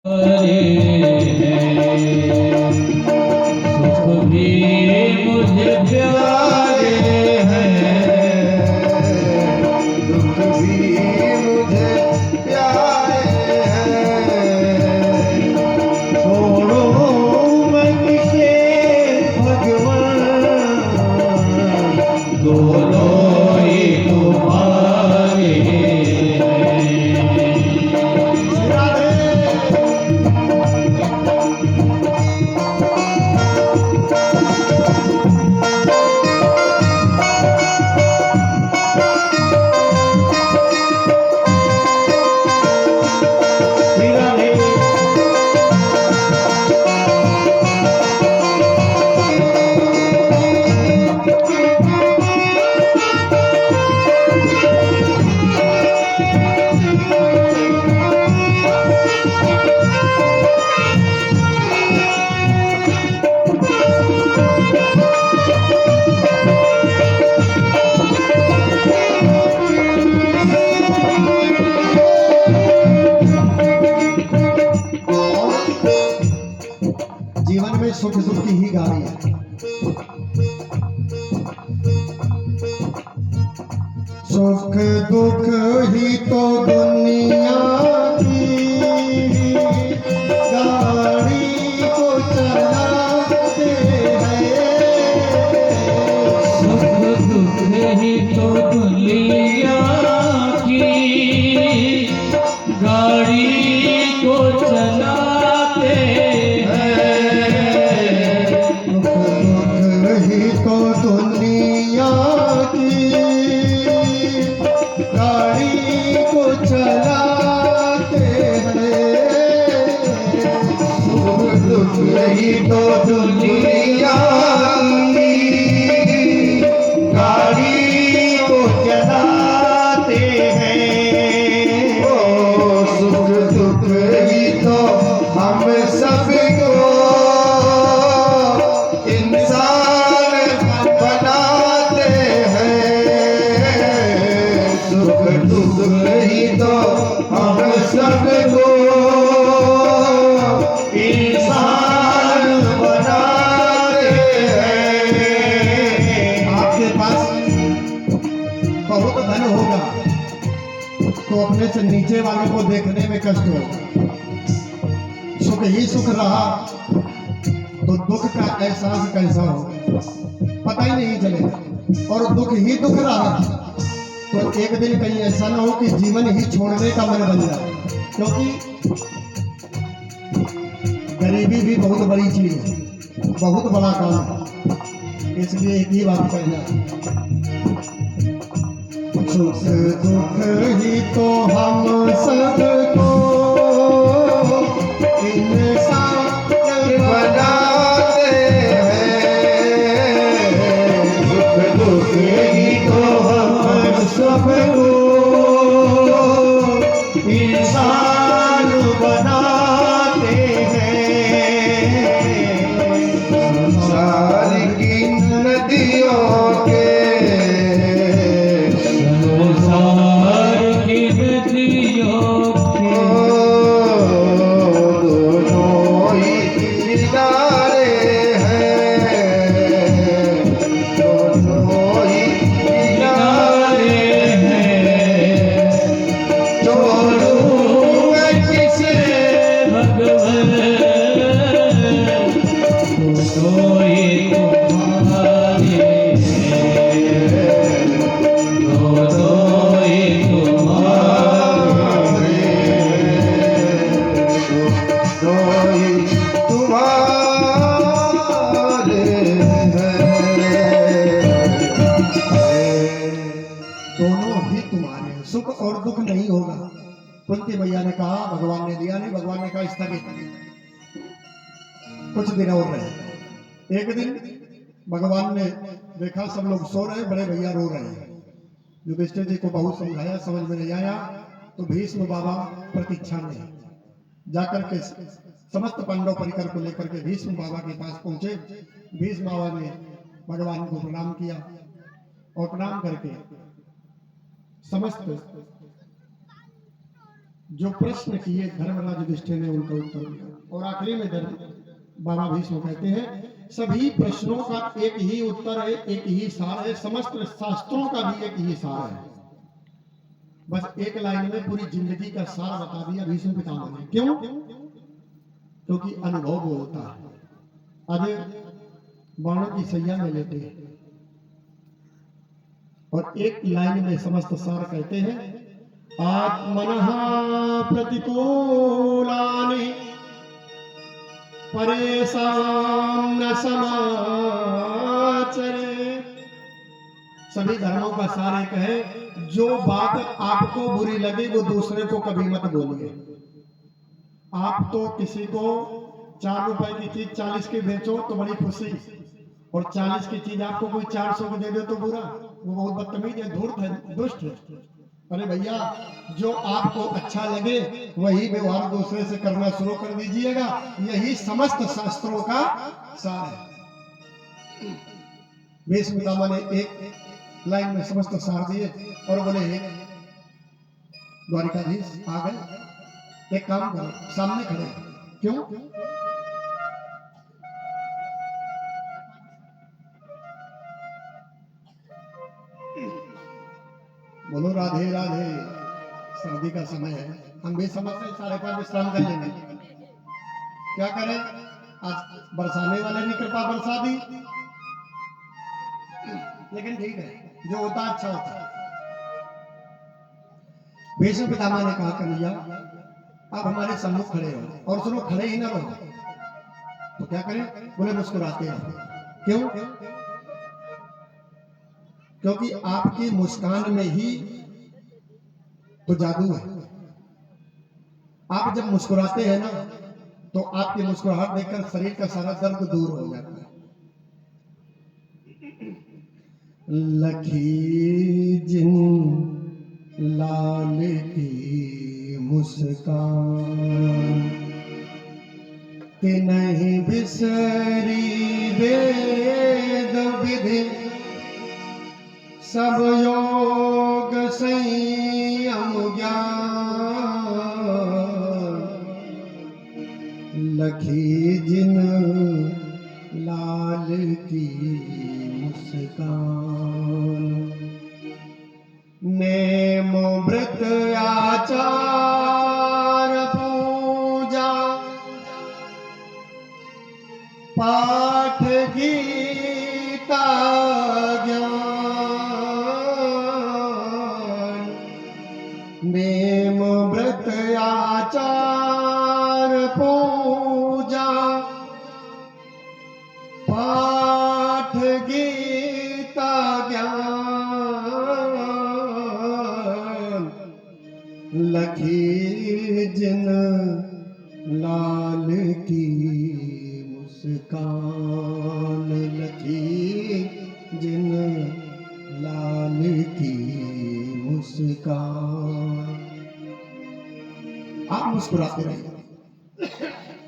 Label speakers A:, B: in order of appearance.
A: हरे सुख भी मुझे प्यारे हैं,
B: दुख भी मुझे प्यारे हैं। छोड़ो मन के भगवान,
A: दोनों ही तुम्हारे
B: जीवन में सुख दुख की ही गाड़ी है। सुख दुख ही तो दुनिया की गाड़ी को चलाते हैं।
A: सुख दुख ही तो दुनिया की गाड़ी को चलाते हैं।
B: सुख दुख ही तो दुनिया की गाड़ी को चलाते हैं। सुख दुख ही तो दुनिया की गाड़ी को चलाते हैं। ओ सुख दुख ही तो हम सबको इंसान बनाते हैं। सुख दुख ही तो हम सबको इंसान बनाते हैं। आपके पास बहुत धन होगा तो अपने से नीचे वालों को देखने में कष्ट होगा। सुख ही सुख रहा तो दुख का एहसास कैसा हो पता ही नहीं चलेगा। और दुख ही दुख रहा तो एक दिन कहीं ऐसा ना हो कि जीवन ही छोड़ने का मन बन जाए। क्योंकि गरीबी भी बहुत बड़ी चीज है, बहुत बड़ा काम है। इसलिए एक ही बात कहना, सुख दुख ही तो हम सबको इंसान बनाते हैं। सुख दुख ही तो हम सबको इंसान बनाते हैं। संसार की नदियों के
A: संसार की नदियों के
B: दोनों ही किनारे हैं। दोनों ही किनारे
A: हैं।
B: छोड़ूं मैं किसे
A: भगवन दोनों ही तुम्हारे हैं। दोनों ही तुम्हारे
B: दोनों ही तुम्हारे हैं। दोनों ही तुम्हारे हैं। सुख और दुख नहीं होगा। कुंती मैया ने कहा भगवान ने दिया नहीं। भगवान ने कहा स्थगित, कुछ दिन और रहे। एक दिन भगवान ने देखा सब लोग सो रहे, बड़े भैया रो रहे हैं। युधिष्ठिर जी को बहुत समझाया, समझ में नहीं आया तो भीष्म बाबा प्रतीक्षा में जाकर के समस्त पांडव परिकर को लेकर के भीष्म बाबा के पास पहुंचे। भीष्म बाबा ने भगवान को प्रणाम किया और प्रणाम करके समस्त जो प्रश्न किए धर्मराज युधिष्ठिर ने उनका उत्तर दिया। और आखिरी में बाबा भीष्म कहते हैं सभी प्रश्नों का एक ही उत्तर है, एक ही सार है, समस्त शास्त्रों का भी एक ही सार है। बस एक लाइन में पूरी जिंदगी का सार बता दिया भीष्म पितामह ने। क्यों? क्योंकि अनुभव बोलता है। आज बाणों की सैया में लेते हैं और एक लाइन में समस्त सार कहते हैं आत्मनः प्रतिकूलानि परेषां न समाचरे। सभी धर्मों का सार एक है, जो बात आपको बुरी लगे वो दूसरे को कभी मत बोलिए। आप तो किसी को 4 रुपए की चीज 40 की बेचो तो बड़ी खुशी, और 40 की चीज आपको कोई 400 की दे दे तो बुरा। वो बहुत बदतमीज है, धूर्त है, दुष्ट है। अरे भैया, जो आपको अच्छा लगे वही व्यवहार दूसरे से करना शुरू कर दीजिएगा। यही समस्त शास्त्रों का सार है। भीष्म पितामह ने एक लाइन में समस्त सार दिए और बोले द्वारिकाधीश आ गए, एक काम करो, सामने खड़े हो। क्यों? बोलो राधे राधे। सर्दी का समय है, हम भी समझते 5:30 विश्राम कर लेंगे। क्या करें, आज बरसाने वाले ने कृपा बरसा दी, लेकिन ठीक है, जो होता अच्छा होता। भीष्म पितामह ने कहा कन्हैया आप हमारे सम्मुख खड़े हो, और सुनो खड़े ही ना रहो तो क्या करें? बोले मुस्कुराते रहो। क्यों? क्योंकि आपकी मुस्कान में ही तो जादू है। आप जब मुस्कुराते हैं ना तो आपकी मुस्कुराहट देखकर शरीर का सारा दर्द दूर हो जाता है। लखी जिन लाल की मुस्कान कि नहीं बिसरी वेद विधि सब योग संयम ज्ञान। लखी जिन लाल की मुस्कान नेम व्रत आचार पूजा पाठ गीता ज्ञान। नेम व्रत आचार पूजा पाठ गीता ज्ञान। लखी जिन लाल की मुस्कान। लखी जिन लाल की मुस्कान। आप मुस्कुराते रहिए।